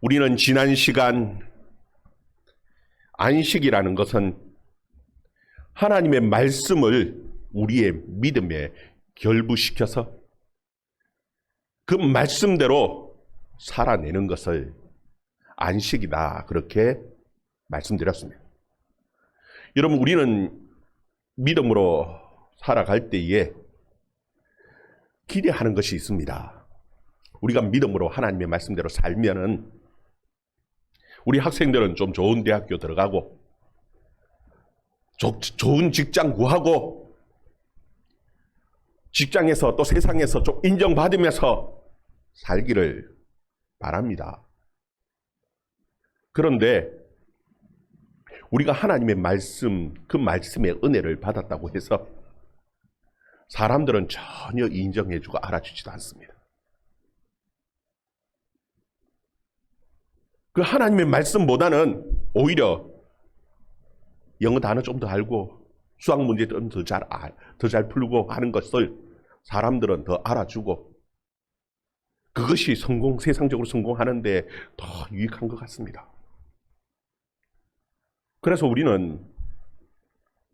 우리는 지난 시간 안식이라는 것은 하나님의 말씀을 우리의 믿음에 결부시켜서 그 말씀대로 살아내는 것을 안식이다, 그렇게 말씀드렸습니다. 여러분, 우리는 믿음으로 살아갈 때에 기대하는 것이 있습니다. 우리가 믿음으로 하나님의 말씀대로 살면은 우리 학생들은 좀 좋은 대학교 들어가고 좋은 직장 구하고 직장에서 또 세상에서 좀 인정받으면서 살기를 바랍니다. 그런데 우리가 하나님의 말씀, 그 말씀의 은혜를 받았다고 해서 사람들은 전혀 인정해주고 알아주지도 않습니다. 그 하나님의 말씀보다는 오히려 영어 단어 좀 더 알고 수학 문제 좀 더 잘 풀고 하는 것을 사람들은 더 알아주고 그것이 세상적으로 성공하는데 더 유익한 것 같습니다. 그래서 우리는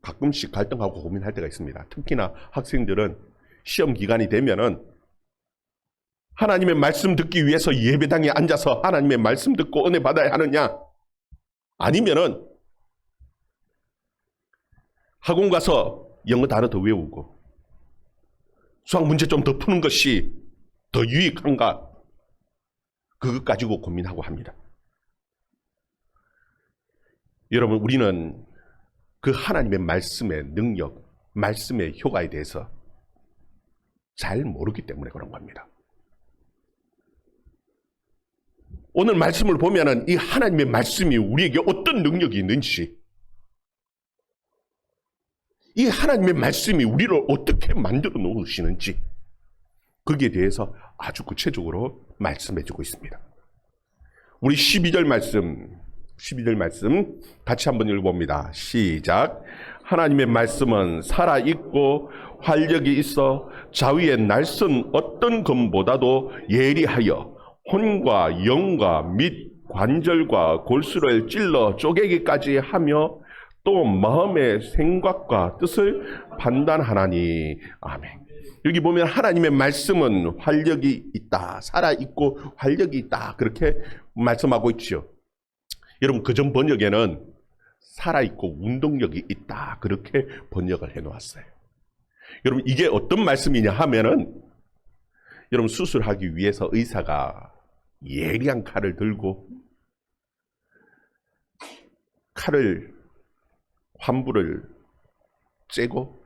가끔씩 갈등하고 고민할 때가 있습니다. 특히나 학생들은 시험 기간이 되면은 하나님의 말씀 듣기 위해서 예배당에 앉아서 하나님의 말씀 듣고 은혜 받아야 하느냐, 아니면은 학원 가서 영어 단어 더 외우고 수학 문제 좀 더 푸는 것이 더 유익한가, 그것 가지고 고민하고 합니다. 여러분, 우리는 그 하나님의 말씀의 능력, 말씀의 효과에 대해서 잘 모르기 때문에 그런 겁니다. 오늘 말씀을 보면은 이 하나님의 말씀이 우리에게 어떤 능력이 있는지, 이 하나님의 말씀이 우리를 어떻게 만들어 놓으시는지, 거기에 대해서 아주 구체적으로 말씀해 주고 있습니다. 우리 12절 말씀 같이 한번 읽어봅니다. 시작. 하나님의 말씀은 살아있고 활력이 있어 자위의 날선 어떤 검보다도 예리하여 혼과 영과 및 관절과 골수를 찔러 쪼개기까지 하며 또 마음의 생각과 뜻을 판단하나니. 아멘. 여기 보면 하나님의 말씀은 활력이 있다, 살아있고 활력이 있다, 그렇게 말씀하고 있죠. 여러분, 그전 번역에는 살아있고 운동력이 있다, 그렇게 번역을 해놓았어요. 여러분, 이게 어떤 말씀이냐 하면은, 여러분, 수술하기 위해서 의사가 예리한 칼을 들고 환부를 째고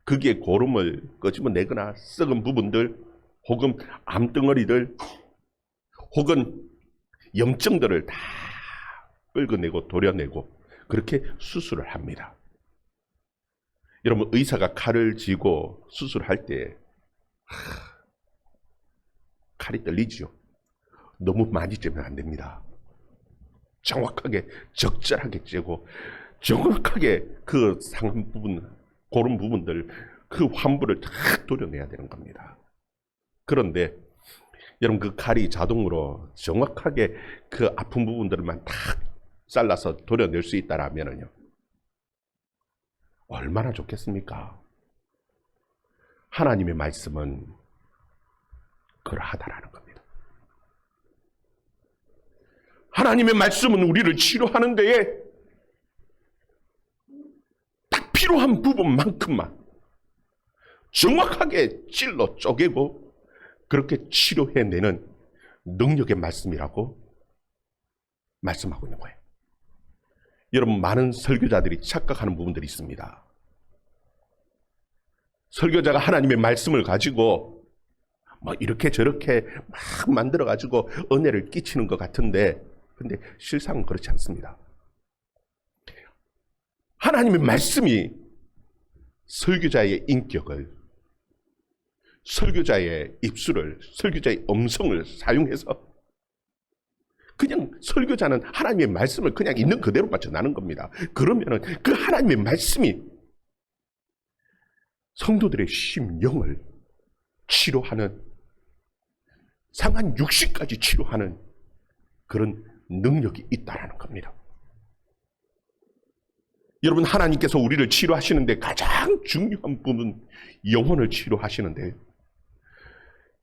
거기에 고름을 끄집어내거나 썩은 부분들 혹은 암덩어리들 혹은 염증들을 다 긁어내고 도려내고 그렇게 수술을 합니다. 여러분, 의사가 칼을 쥐고 수술할 때 칼이 떨리죠. 너무 많이 째면 안 됩니다. 정확하게 적절하게 째고 정확하게 그 상한 부분, 고른 부분들, 그 환부를 다 도려내야 되는 겁니다. 그런데 여러분, 그 칼이 자동으로 정확하게 그 아픈 부분들만 다 잘라서 도려낼 수 있다라면요, 얼마나 좋겠습니까? 하나님의 말씀은 그러하다라는 겁니다. 하나님의 말씀은 우리를 치료하는 데에 딱 필요한 부분만큼만 정확하게 찔러 쪼개고 그렇게 치료해내는 능력의 말씀이라고 말씀하고 있는 거예요. 여러분, 많은 설교자들이 착각하는 부분들이 있습니다. 설교자가 하나님의 말씀을 가지고 이렇게 저렇게 막 만들어 가지고 은혜를 끼치는 것 같은데, 근데 실상은 그렇지 않습니다. 하나님의 말씀이 설교자의 인격을, 설교자의 입술을, 설교자의 음성을 사용해서 그냥 설교자는 하나님의 말씀을 그냥 있는 그대로만 전하는 겁니다. 그러면은 그 하나님의 말씀이 성도들의 심령을 치료하는, 상한 육신까지 치료하는 그런 능력이 있다라는 겁니다. 여러분, 하나님께서 우리를 치료하시는데 가장 중요한 부분, 영혼을 치료하시는데,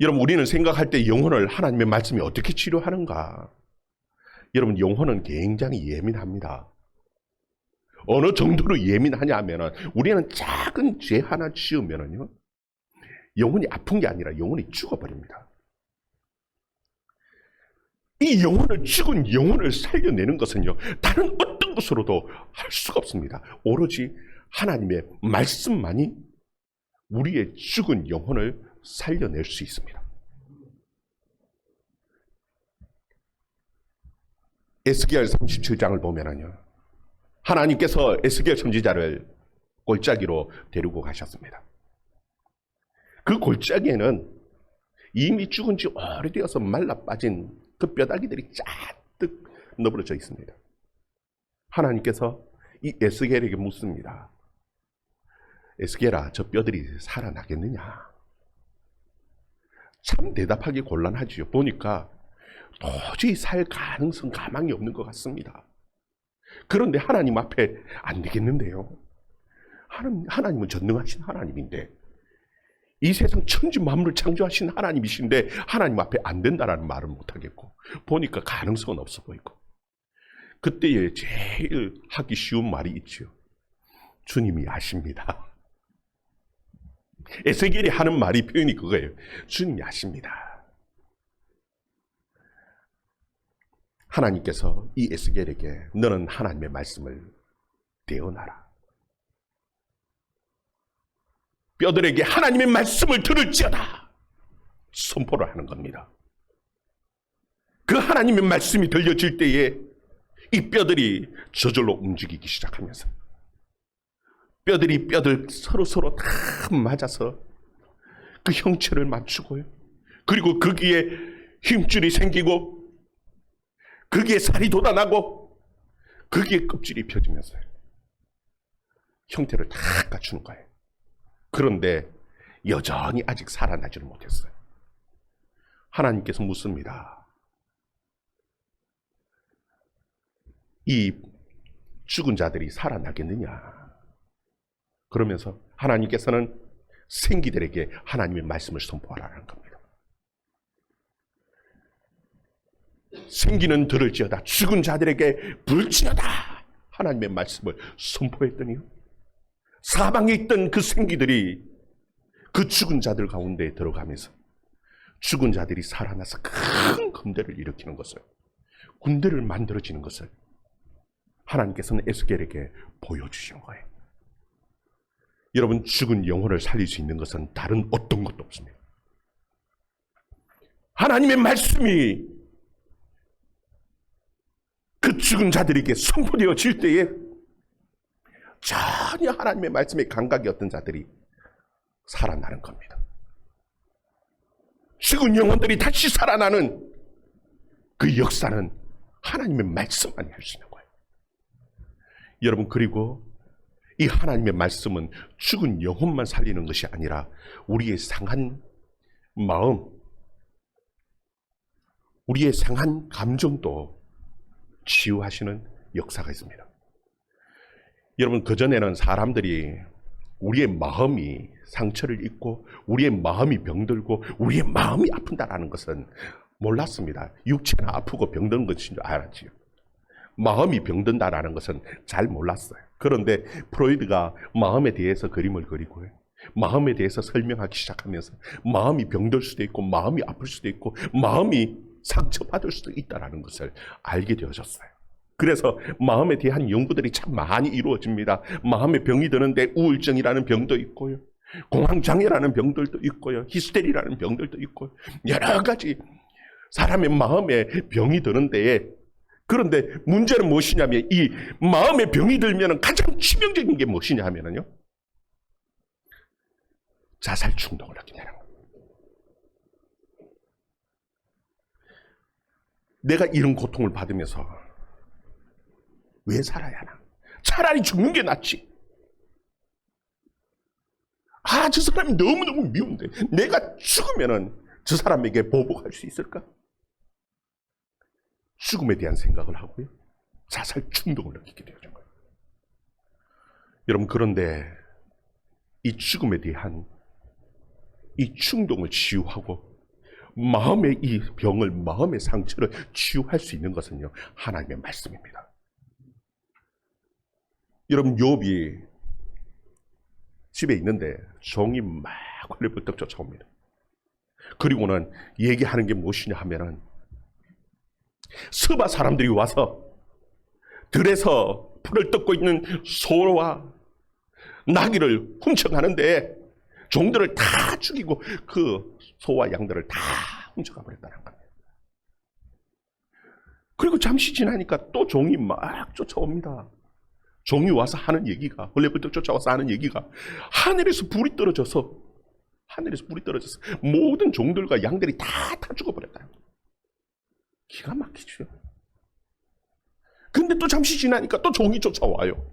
여러분, 우리는 생각할 때 영혼을 하나님의 말씀이 어떻게 치료하는가? 여러분, 영혼은 굉장히 예민합니다. 어느 정도로 예민하냐 하면은, 우리는 작은 죄 하나 지으면은요, 영혼이 아픈 게 아니라 영혼이 죽어버립니다. 이 영혼을, 죽은 영혼을 살려내는 것은요, 다른 어떤 것으로도 할 수가 없습니다. 오로지 하나님의 말씀만이 우리의 죽은 영혼을 살려낼 수 있습니다. 에스겔 37장을 보면은요, 하나님께서 에스겔 선지자를 골짜기로 데리고 가셨습니다. 그 골짜기에는 이미 죽은 지 오래되어서 말라 빠진 그 뼈다귀들이 잔뜩 너부러져 있습니다. 하나님께서 이 에스겔에게 묻습니다. 에스겔아, 저 뼈들이 살아나겠느냐? 참 대답하기 곤란하지요. 보니까 도저히 살 가능성, 가망이 없는 것 같습니다. 그런데 하나님 앞에 안 되겠는데요. 하나님은 전능하신 하나님인데, 이 세상 천지 만물을 창조하신 하나님이신데 하나님 앞에 안 된다라는 말은 못하겠고, 보니까 가능성은 없어 보이고, 그때에 제일 하기 쉬운 말이 있죠. 주님이 아십니다. 에스겔이 하는 말이, 표현이 그거예요. 주님이 아십니다. 하나님께서 이 에스겔에게 너는 하나님의 말씀을 대언하라. 뼈들에게 하나님의 말씀을 들을지어다 선포를 하는 겁니다. 그 하나님의 말씀이 들려질 때에 이 뼈들이 저절로 움직이기 시작하면서, 뼈들이 뼈들 서로 다 맞아서 그 형체를 맞추고요, 그리고 거기에 힘줄이 생기고 거기에 살이 돋아나고 거기에 껍질이 펴지면서 형태를 다 갖추는 거예요. 그런데 여전히 아직 살아나지를 못했어요. 하나님께서 묻습니다. 이 죽은 자들이 살아나겠느냐? 그러면서 하나님께서는 생기들에게 하나님의 말씀을 선포하라는 겁니다. 생기는 들을지어다, 죽은 자들에게 불지어다 하나님의 말씀을 선포했더니요, 사방에 있던 그 생기들이 그 죽은 자들 가운데 들어가면서 죽은 자들이 살아나서 큰 군대를 일으키는 것을, 군대를 만들어지는 것을 하나님께서는 에스겔에게 보여주신 거예요. 여러분, 죽은 영혼을 살릴 수 있는 것은 다른 어떤 것도 없습니다. 하나님의 말씀이 그 죽은 자들에게 선포되어질 때에 전혀 하나님의 말씀에 감각이 없던 자들이 살아나는 겁니다. 죽은 영혼들이 다시 살아나는 그 역사는 하나님의 말씀만이 할 수 있는 거예요. 여러분, 그리고 이 하나님의 말씀은 죽은 영혼만 살리는 것이 아니라 우리의 상한 마음, 우리의 상한 감정도 치유하시는 역사가 있습니다. 여러분, 그전에는 사람들이 우리의 마음이 상처를 입고 우리의 마음이 병들고 우리의 마음이 아픈다라는 것은 몰랐습니다. 육체는 아프고 병든 것인 줄 알았지요. 마음이 병든다라는 것은 잘 몰랐어요. 그런데 프로이드가 마음에 대해서 그림을 그리고요, 마음에 대해서 설명하기 시작하면서 마음이 병들 수도 있고 마음이 아플 수도 있고 마음이 상처받을 수도 있다는 것을 알게 되어졌어요. 그래서 마음에 대한 연구들이 참 많이 이루어집니다. 마음에 병이 드는데 우울증이라는 병도 있고요, 공황장애라는 병들도 있고요, 히스테리라는 병들도 있고요, 여러 가지 사람의 마음에 병이 드는데, 그런데 문제는 무엇이냐면 이 마음에 병이 들면 가장 치명적인 게 무엇이냐 하면요, 자살 충동을 하게 되는 거예요. 내가 이런 고통을 받으면서 왜 살아야 하나? 차라리 죽는 게 낫지. 아, 저 사람이 너무너무 미운데 내가 죽으면은 저 사람에게 보복할 수 있을까? 죽음에 대한 생각을 하고요. 자살 충동을 느끼게 되어진 거예요. 여러분, 그런데 이 죽음에 대한 이 충동을 치유하고 마음의 이 병을, 마음의 상처를 치유할 수 있는 것은요, 하나님의 말씀입니다. 여러분, 욥이 집에 있는데 종이 막 헐레벌떡 쫓아옵니다. 그리고는 얘기하는 게 무엇이냐 하면은 스바 사람들이 와서 들에서 풀을 뜯고 있는 소와 나귀를 훔쳐가는데 종들을 다 죽이고 그 소와 양들을 다 훔쳐가 버렸다는 겁니다. 그리고 잠시 지나니까 또 종이 막 쫓아옵니다. 종이 와서 하는 얘기가, 헐레벌떡 쫓아와서 하는 얘기가 하늘에서 불이 떨어져서 모든 종들과 양들이 다 죽어버렸다는 거예요. 기가 막히죠. 근데 또 잠시 지나니까 또 종이 쫓아와요.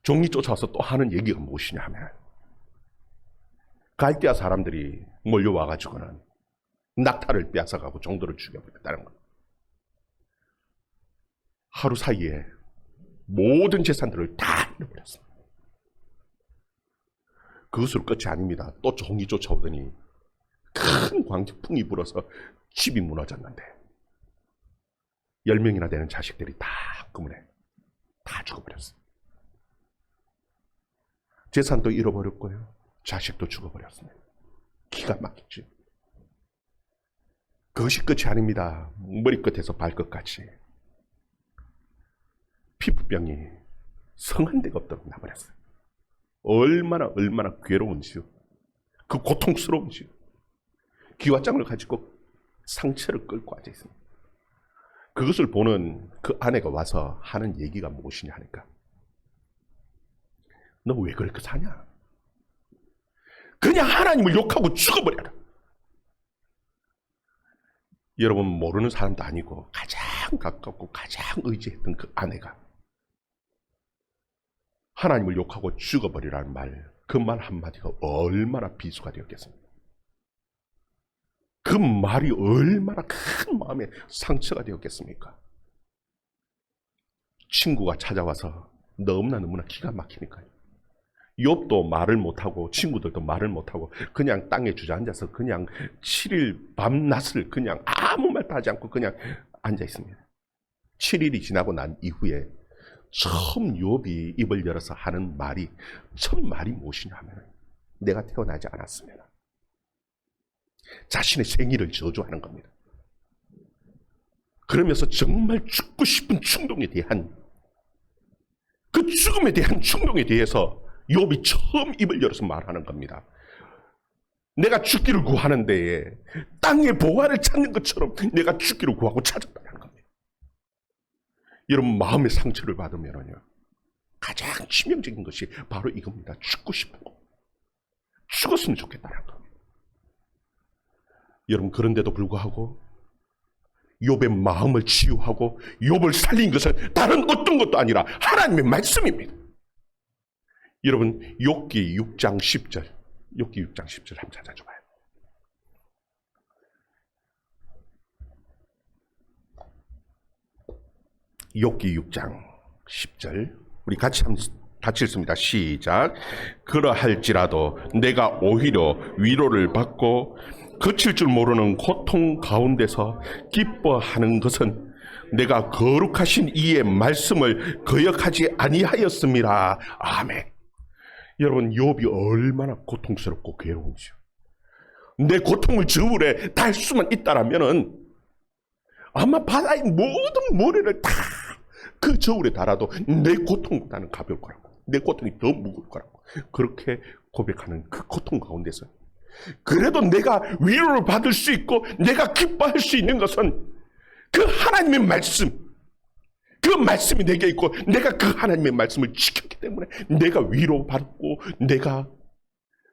종이 쫓아와서 또 하는 얘기가 무엇이냐 하면 갈대아 사람들이 몰려와가지고는 낙타를 빼앗아가고 종들을 죽여버렸다는 거예요. 하루 사이에 모든 재산들을 다 잃어버렸습니다. 그것으로 끝이 아닙니다. 또 종이 쫓아오더니 큰 광풍이 불어서 집이 무너졌는데 10명이나 되는 자식들이 다 한꺼번에 다 죽어버렸어요. 재산도 잃어버렸고요. 자식도 죽어버렸습니다. 기가 막히죠. 그것이 끝이 아닙니다. 머리끝에서 발끝까지 피부병이 성한 데가 없도록 나버렸어요. 얼마나 괴로운지요. 그 고통스러운지요. 기와장을 가지고 상처를 끌고 앉아 있습니다. 그것을 보는 그 아내가 와서 하는 얘기가 무엇이냐 하니까 너 왜 그렇게 사냐? 그냥 하나님을 욕하고 죽어버려라. 여러분, 모르는 사람도 아니고 가장 가깝고 가장 의지했던 그 아내가 하나님을 욕하고 죽어버리라는 말, 그 말 한마디가 얼마나 비수가 되었겠습니까? 그 말이 얼마나 큰 마음의 상처가 되었겠습니까? 친구가 찾아와서 너무나 기가 막히니까요. 욥도 말을 못하고 친구들도 말을 못하고 그냥 땅에 주저앉아서 그냥 7일 밤낮을 그냥 아무 말도 하지 않고 그냥 앉아 있습니다. 7일이 지나고 난 이후에 처음 욥이 입을 열어서 하는 말이, 첫 말이 무엇이냐 하면 내가 태어나지 않았으면, 자신의 생일을 저주하는 겁니다. 그러면서 정말 죽고 싶은 충동에 대한, 그 죽음에 대한 충동에 대해서 욥이 처음 입을 열어서 말하는 겁니다. 내가 죽기를 구하는데 땅의 보화를 찾는 것처럼 내가 죽기를 구하고 찾았다는 겁니다. 여러분, 마음의 상처를 받으면요, 가장 치명적인 것이 바로 이겁니다. 죽고 싶은 거. 죽었으면 좋겠다는 겁니다. 여러분, 그런데도 불구하고 욥의 마음을 치유하고 욥을 살린 것은 다른 어떤 것도 아니라 하나님의 말씀입니다. 여러분, 욥기 6장 10절 한번 찾아줘봐요. 욥기 6장 10절 우리 같이 읽습니다. 시작. 그러할지라도 내가 오히려 위로를 받고 그칠 줄 모르는 고통 가운데서 기뻐하는 것은 내가 거룩하신 이의 말씀을 거역하지 아니하였음이라. 아멘. 여러분, 욥이 얼마나 고통스럽고 괴로운지요. 내 고통을 저울에 달 수만 있다라면은 아마 바다의 모든 모래를 다 그 저울에 달아도 내 고통보다는 가벼울 거라고, 내 고통이 더 무거울 거라고 그렇게 고백하는 그 고통 가운데서 그래도 내가 위로를 받을 수 있고 내가 기뻐할 수 있는 것은 그 하나님의 말씀, 그 말씀이 내게 있고 내가 그 하나님의 말씀을 지켰기 때문에 내가 위로받고 내가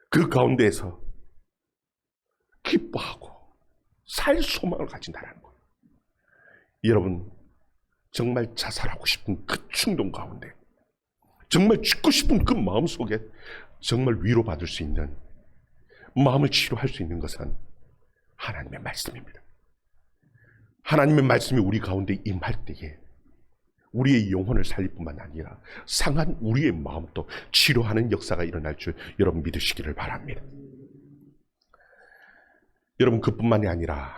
그 가운데에서 기뻐하고 살 소망을 가진다는 거예요. 여러분, 정말 자살하고 싶은 그 충동 가운데, 정말 죽고 싶은 그 마음 속에 정말 위로받을 수 있는, 마음을 치료할 수 있는 것은 하나님의 말씀입니다. 하나님의 말씀이 우리 가운데 임할 때에 우리의 영혼을 살릴 뿐만 아니라 상한 우리의 마음도 치료하는 역사가 일어날 줄 여러분 믿으시기를 바랍니다. 여러분 그뿐만이 아니라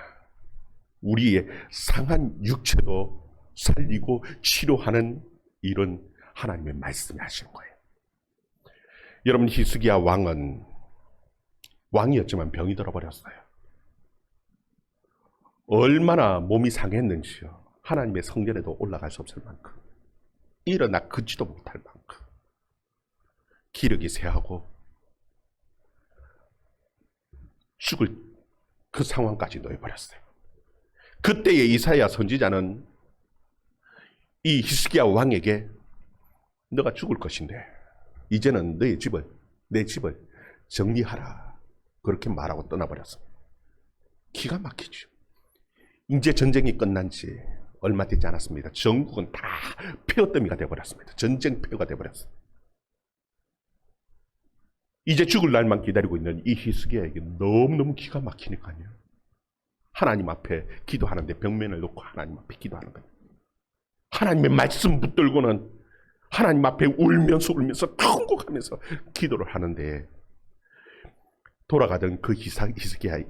우리의 상한 육체도 살리고 치료하는 이런 하나님의 말씀이 하시는 거예요. 여러분 히스기야 왕은 왕이었지만 병이 들어버렸어요. 얼마나 몸이 상했는지요. 하나님의 성전에도 올라갈 수 없을 만큼, 일어나 걷지도 못할 만큼 기력이 쇠하고 죽을 그 상황까지 놓여버렸어요. 그때의 이사야 선지자는 이 히스기야 왕에게 너가 죽을 것인데 이제는 너의 집을, 내 집을 정리하라, 그렇게 말하고 떠나버렸습니다. 기가 막히죠. 이제 전쟁이 끝난 지 얼마 되지 않았습니다. 전국은 다 폐허더미가 되어버렸습니다. 전쟁 폐허가 되어버렸습니다. 이제 죽을 날만 기다리고 있는 이 히스기야에게 너무너무 기가 막히니까요. 하나님 앞에 기도하는데 벽면을 놓고 하나님 앞에 기도하는 거예요. 하나님의 말씀 붙들고는 하나님 앞에 울면서 통곡하면서 기도를 하는데 돌아가던 그 히스기야의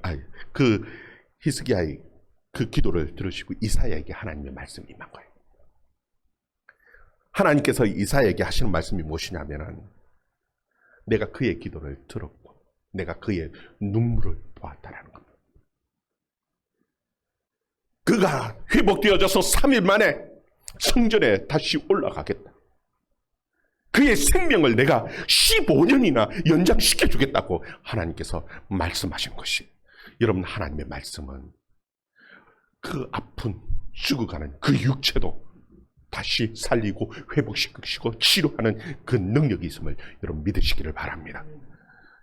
그 기도를 들으시고 이사야에게 하나님의 말씀이 임한 거예요. 하나님께서 이사야에게 하시는 말씀이 무엇이냐면은 내가 그의 기도를 들었고 내가 그의 눈물을 보았다라는 겁니다. 그가 회복되어져서 3일 만에 성전에 다시 올라가겠다. 그의 생명을 내가 15년이나 연장시켜 주겠다고 하나님께서 말씀하신 것이, 여러분 하나님의 말씀은 그 아픈 죽어가는 그 육체도 다시 살리고 회복시키고 치료하는 그 능력이 있음을 여러분 믿으시기를 바랍니다.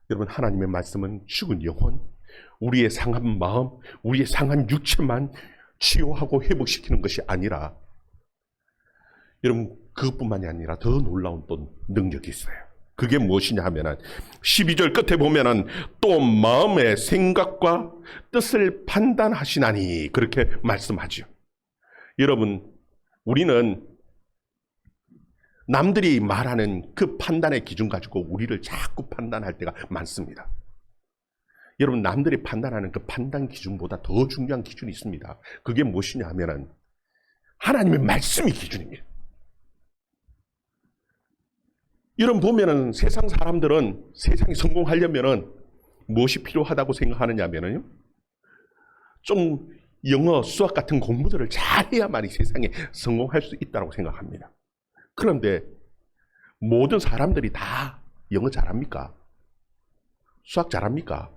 여러분 하나님의 말씀은 죽은 영혼, 우리의 상한 마음, 우리의 상한 육체만 치유하고 회복시키는 것이 아니라 여러분 그것뿐만이 아니라 더 놀라운 또 능력이 있어요. 그게 무엇이냐 하면은 12절 끝에 보면은 또 마음의 생각과 뜻을 판단하시나니 그렇게 말씀하죠. 여러분 우리는 남들이 말하는 그 판단의 기준 가지고 우리를 자꾸 판단할 때가 많습니다. 여러분 남들이 판단하는 그 판단 기준보다 더 중요한 기준이 있습니다. 그게 무엇이냐 하면은 하나님의 말씀이 기준입니다. 여러분 보면은 세상 사람들은 세상이 성공하려면은 무엇이 필요하다고 생각하느냐면은요, 좀 영어, 수학 같은 공부들을 잘해야만이 세상에 성공할 수 있다고 생각합니다. 그런데 모든 사람들이 다 영어 잘합니까? 수학 잘합니까?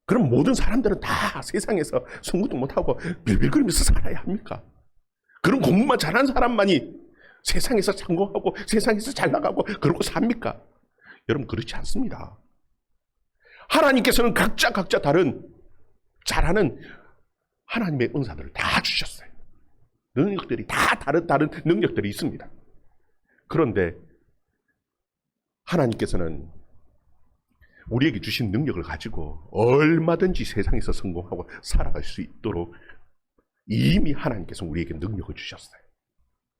그럼 모든 사람들은 다 세상에서 성공도 못하고 빌빌거리면서 살아야 합니까? 그럼 공부만 잘하는 사람만이 세상에서 성공하고 세상에서 잘 나가고 그러고 삽니까? 여러분 그렇지 않습니다. 하나님께서는 각자 다른 잘하는 하나님의 은사들을 다 주셨어요. 능력들이 다 다른 능력들이 있습니다. 그런데 하나님께서는 우리에게 주신 능력을 가지고 얼마든지 세상에서 성공하고 살아갈 수 있도록 이미 하나님께서 우리에게 능력을 주셨어요.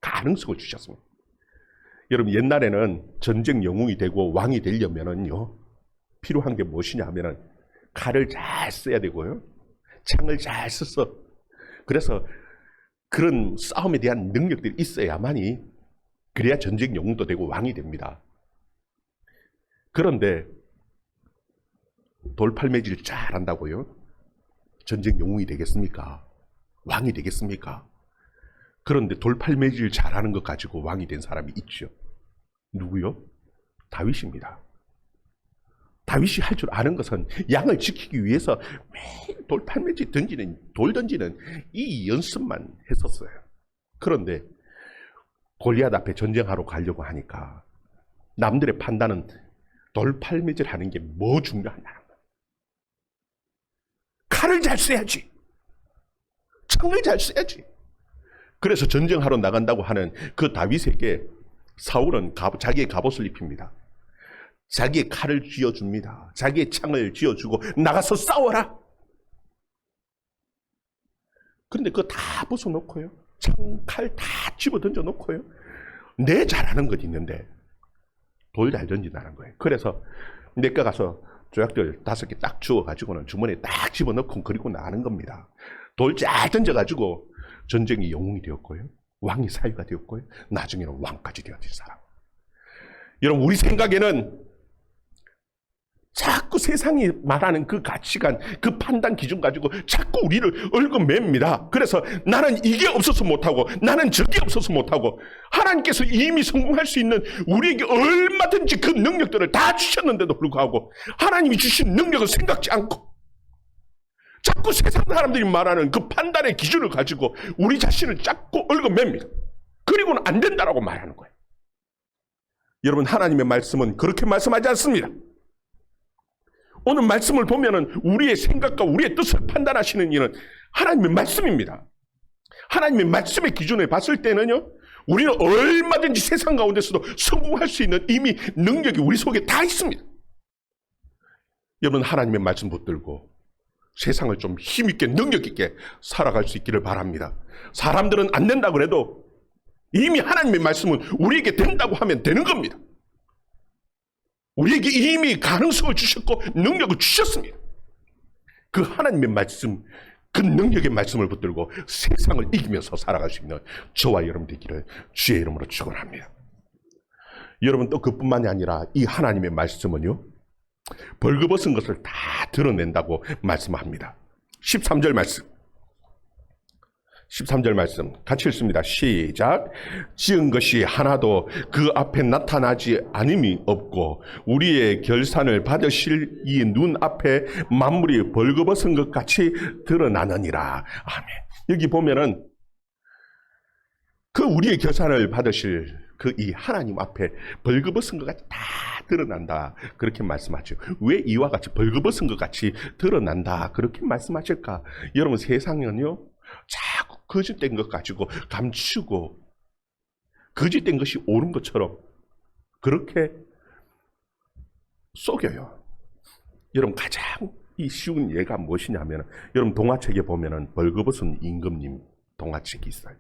가능성을 주셨습니다. 여러분 옛날에는 전쟁 영웅이 되고 왕이 되려면은요 필요한 게 무엇이냐 하면은 칼을 잘 써야 되고요, 창을 잘 써서, 그래서 그런 싸움에 대한 능력들이 있어야만이 그래야 전쟁 영웅도 되고 왕이 됩니다. 그런데 돌팔매질 잘 한다고요 전쟁 영웅이 되겠습니까? 왕이 되겠습니까? 그런데 돌팔매질 잘하는 것 가지고 왕이 된 사람이 있죠. 누구요? 다윗입니다. 다윗이 할 줄 아는 것은 양을 지키기 위해서 매일 돌팔매질 돌 던지는 이 연습만 했었어요. 그런데 골리앗 앞에 전쟁하러 가려고 하니까 남들의 판단은 돌팔매질 하는 게 뭐 중요하냐는 거예요. 칼을 잘 써야지, 창을 잘 써야지. 그래서 전쟁하러 나간다고 하는 그 다윗에게 사울은 자기의 갑옷을 입힙니다. 자기의 칼을 쥐어줍니다. 자기의 창을 쥐어주고 나가서 싸워라. 그런데 그거 다 벗어놓고요. 칼 다 집어 던져놓고요. 내 잘하는 것 있는데 돌 잘 던진다는 거예요. 그래서 내가 가서 조약들 5개 딱 주워가지고는 주머니에 딱 집어넣고 그리고 나가는 겁니다. 돌 잘 던져가지고 전쟁이 영웅이 되었고요. 왕이 사위가 되었고요. 나중에는 왕까지 되어진 사람. 여러분, 우리 생각에는 자꾸 세상이 말하는 그 가치관, 그 판단 기준 가지고 자꾸 우리를 얽어맵니다. 그래서 나는 이게 없어서 못하고 나는 저게 없어서 못하고, 하나님께서 이미 성공할 수 있는 우리에게 얼마든지 그 능력들을 다 주셨는데도 불구하고 하나님이 주신 능력을 생각지 않고 자꾸 세상 사람들이 말하는 그 판단의 기준을 가지고 우리 자신을 자꾸 얽어맵니다. 그리고는 안 된다라고 말하는 거예요. 여러분, 하나님의 말씀은 그렇게 말씀하지 않습니다. 오늘 말씀을 보면은 우리의 생각과 우리의 뜻을 판단하시는 이는 하나님의 말씀입니다. 하나님의 말씀의 기준을 봤을 때는요, 우리는 얼마든지 세상 가운데서도 성공할 수 있는 이미 능력이 우리 속에 다 있습니다. 여러분, 하나님의 말씀 붙들고 세상을 좀 힘있게 능력있게 살아갈 수 있기를 바랍니다. 사람들은 안 된다고 해도 이미 하나님의 말씀은 우리에게 된다고 하면 되는 겁니다. 우리에게 이미 가능성을 주셨고 능력을 주셨습니다. 그 하나님의 말씀, 그 능력의 말씀을 붙들고 세상을 이기면서 살아갈 수 있는 저와 여러분 되기를 주의 이름으로 축원합니다. 여러분, 또 그뿐만이 아니라 이 하나님의 말씀은요, 벌거벗은 것을 다 드러낸다고 말씀합니다. 13절 말씀 같이 읽습니다. 시작. 지은 것이 하나도 그 앞에 나타나지 않음이 없고 우리의 결산을 받으실 이 눈 앞에 만물이 벌거벗은 것 같이 드러나느니라. 아멘. 여기 보면은 그 우리의 결산을 받으실 그 이 하나님 앞에 벌거벗은 것 같이 다 드러난다, 그렇게 말씀하죠. 왜 이와 같이 벌거벗은 것 같이 드러난다 그렇게 말씀하실까? 여러분, 세상은요 자꾸 거짓된 것 가지고 감추고 거짓된 것이 옳은 것처럼 그렇게 속여요. 여러분, 가장 이 쉬운 예가 무엇이냐면, 여러분 동화책에 보면은 벌거벗은 임금님 동화책이 있어요.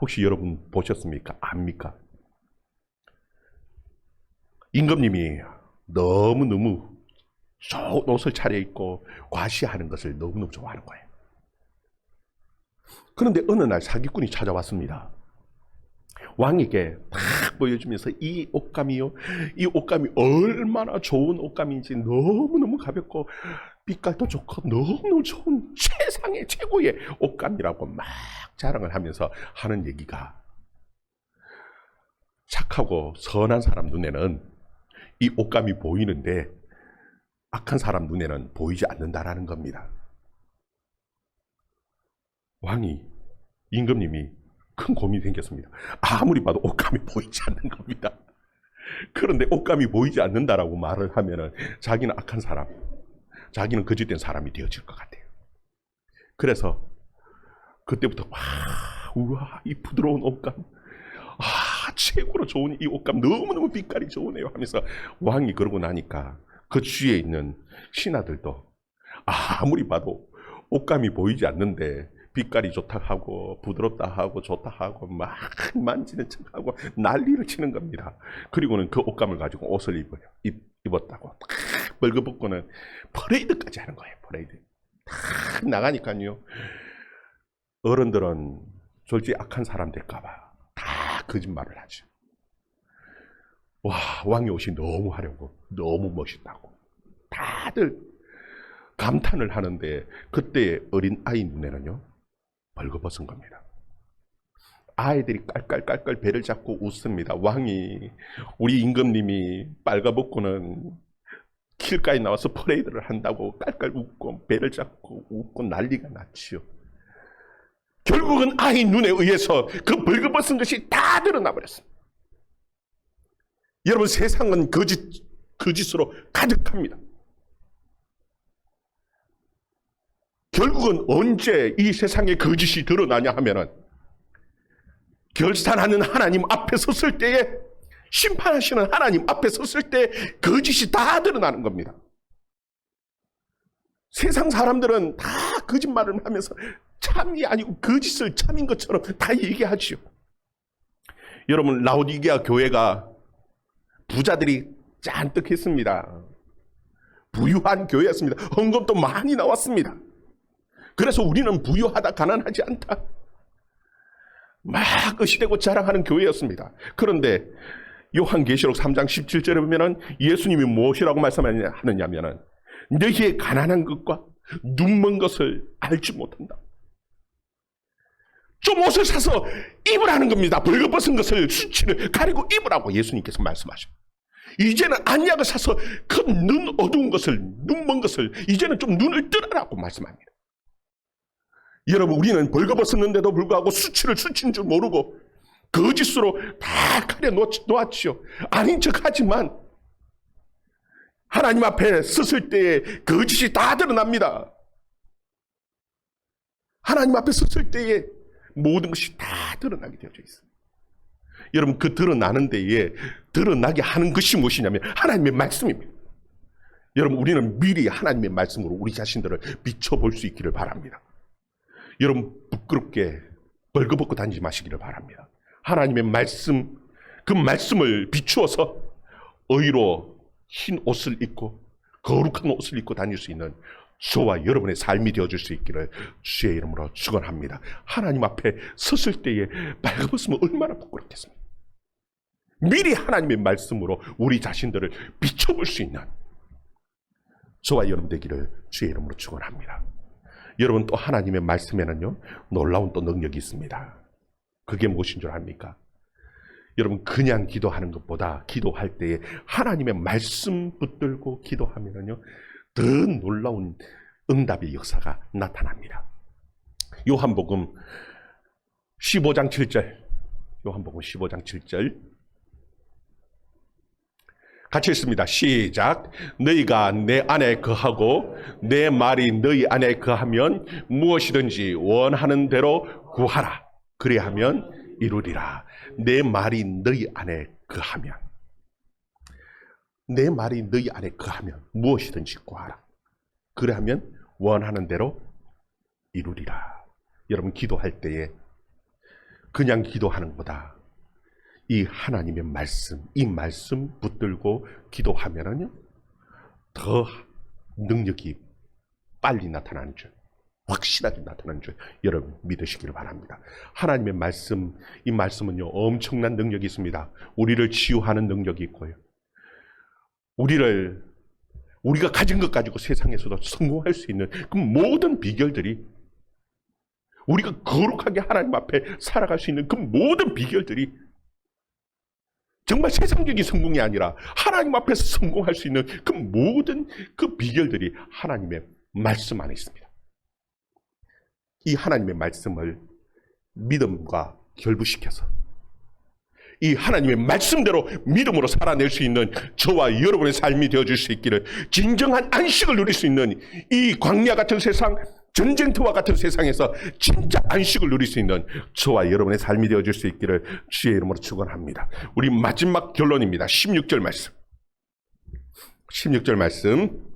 혹시 여러분 보셨습니까? 압니까? 임금님이 너무너무 좋은 옷을 차려입고 과시하는 것을 너무너무 좋아하는 거예요. 그런데 어느 날 사기꾼이 찾아왔습니다. 왕에게 탁 보여주면서 이 옷감이요, 이 옷감이 얼마나 좋은 옷감인지, 너무너무 가볍고 빛깔도 좋고 너무너무 좋은 세상의 최고의 옷감이라고 막 자랑을 하면서 하는 얘기가, 착하고 선한 사람 눈에는 이 옷감이 보이는데 악한 사람 눈에는 보이지 않는다라는 겁니다. 왕이, 임금님이 큰 고민이 생겼습니다. 아무리 봐도 옷감이 보이지 않는 겁니다. 그런데 옷감이 보이지 않는다라고 말을 하면은 자기는 악한 사람, 자기는 거짓된 사람이 되어질 것 같아요. 그래서 그때부터 우와, 이 부드러운 옷감, 최고로 좋은 이 옷감, 너무너무 빛깔이 좋으네요 하면서 왕이 그러고 나니까 그 주위에 있는 신하들도 아무리 봐도 옷감이 보이지 않는데 빛깔이 좋다 하고 부드럽다 하고 좋다 하고 막 만지는 척하고 난리를 치는 겁니다. 그리고는 그 옷감을 가지고 옷을 입었다고 탁 벌거벗고는 퍼레이드까지 하는 거예요. 퍼레이드 탁 나가니까요, 어른들은 솔직히 악한 사람 될까봐 다 거짓말을 하죠. 와, 왕의 옷이 너무 화려하고 너무 멋있다고 다들 감탄을 하는데, 그때 어린 아이 눈에는요 벌거벗은 겁니다. 아이들이 깔깔깔깔 배를 잡고 웃습니다. 왕이, 우리 임금님이 빨가벗고는 길가에 나와서 퍼레이드를 한다고 깔깔 웃고 배를 잡고 웃고 난리가 났지요. 결국은 아이 눈에 의해서 그 벌거벗은 것이 다 드러나 버렸습니다. 여러분, 세상은 거짓으로 가득합니다. 결국은 언제 이 세상에 거짓이 드러나냐 하면은, 결산하는 하나님 앞에 섰을 때에, 심판하시는 하나님 앞에 섰을 때 거짓이 다 드러나는 겁니다. 세상 사람들은 다 거짓말을 하면서 참이 아니고 거짓을 참인 것처럼 다 얘기하지요. 여러분, 라오디게아 교회가 부자들이 잔뜩 했습니다. 부유한 교회였습니다. 헌금도 많이 나왔습니다. 그래서 우리는 부유하다, 가난하지 않다, 막 의시되고 자랑하는 교회였습니다. 그런데 요한계시록 3장 17절에 보면은 예수님이 무엇이라고 말씀하느냐면은 너희의 가난한 것과 눈먼 것을 알지 못한다. 좀 옷을 사서 입으라는 겁니다. 벌거벗은 것을, 수치를 가리고 입으라고 예수님께서 말씀하셔요. 이제는 안약을 사서 그 눈 어두운 것을, 눈먼 것을 이제는 좀 눈을 뜨라라고 말씀합니다. 여러분, 우리는 벌거벗었는데도 불구하고 수치를 수치인 줄 모르고 거짓으로 다 가려 놓았지요. 아닌 척하지만 하나님 앞에 섰을 때에 거짓이 다 드러납니다. 하나님 앞에 섰을 때에 모든 것이 다 드러나게 되어져 있습니다. 여러분, 그 드러나는 데에 드러나게 하는 것이 무엇이냐면 하나님의 말씀입니다. 여러분, 우리는 미리 하나님의 말씀으로 우리 자신들을 비춰볼 수 있기를 바랍니다. 여러분, 부끄럽게 벌거벗고 다니지 마시기를 바랍니다. 하나님의 말씀, 그 말씀을 비추어서 의로 흰 옷을 입고 거룩한 옷을 입고 다닐 수 있는 저와 여러분의 삶이 되어줄 수 있기를 주의 이름으로 축원합니다. 하나님 앞에 섰을 때에 벌거벗으면 얼마나 부끄럽겠습니까? 미리 하나님의 말씀으로 우리 자신들을 비춰볼 수 있는 저와 여러분 되기를 주의 이름으로 축원합니다. 여러분, 또 하나님의 말씀에는요 놀라운 또 능력이 있습니다. 그게 무엇인 줄 압니까? 여러분, 그냥 기도하는 것보다 기도할 때에 하나님의 말씀 붙들고 기도하면은요 더 놀라운 응답의 역사가 나타납니다. 요한복음 15장 7절, 요한복음 15장 7절 같이 읽습니다. 시작. 너희가 내 안에 거하고 내 말이 너희 안에 거하면 무엇이든지 원하는 대로 구하라. 그리하면 이루리라. 내 말이 너희 안에 거하면, 내 말이 너희 안에 거하면 무엇이든지 구하라. 그리하면 원하는 대로 이루리라. 여러분, 기도할 때에 그냥 기도하는 것보다 이 하나님의 말씀, 이 말씀 붙들고 기도하면은요 더 능력이 빨리 나타나는 줄, 확실하게 나타나는 줄 여러분 믿으시기를 바랍니다. 하나님의 말씀, 이 말씀은요 엄청난 능력이 있습니다. 우리를 치유하는 능력이 있고요, 우리가 가진 것 가지고 세상에서도 성공할 수 있는 그 모든 비결들이, 우리가 거룩하게 하나님 앞에 살아갈 수 있는 그 모든 비결들이 정말 세상적인 성공이 아니라 하나님 앞에서 성공할 수 있는 그 모든 그 비결들이 하나님의 말씀 안에 있습니다. 이 하나님의 말씀을 믿음과 결부시켜서 이 하나님의 말씀대로 믿음으로 살아낼 수 있는 저와 여러분의 삶이 되어줄 수 있기를, 진정한 안식을 누릴 수 있는 이 광야 같은 세상, 전쟁터와 같은 세상에서 진짜 안식을 누릴 수 있는 저와 여러분의 삶이 되어줄 수 있기를 주의 이름으로 축원합니다. 우리 마지막 결론입니다. 16절 말씀, 16절 말씀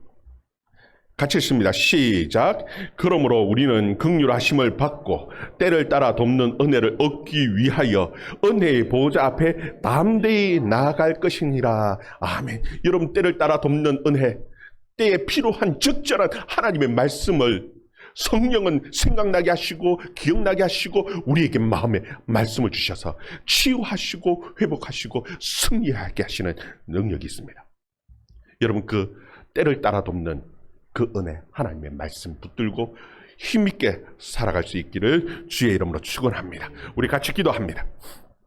같이 읽습니다. 시작. 그러므로 우리는 긍휼하심을 받고 때를 따라 돕는 은혜를 얻기 위하여 은혜의 보좌 앞에 담대히 나아갈 것이니라. 아멘. 여러분, 때를 따라 돕는 은혜, 때에 필요한 적절한 하나님의 말씀을 성령은 생각나게 하시고 기억나게 하시고 우리에게 마음에 말씀을 주셔서 치유하시고 회복하시고 승리하게 하시는 능력이 있습니다. 여러분, 그 때를 따라 돕는 그 은혜, 하나님의 말씀 붙들고 힘있게 살아갈 수 있기를 주의 이름으로 축원합니다. 우리 같이 기도합니다.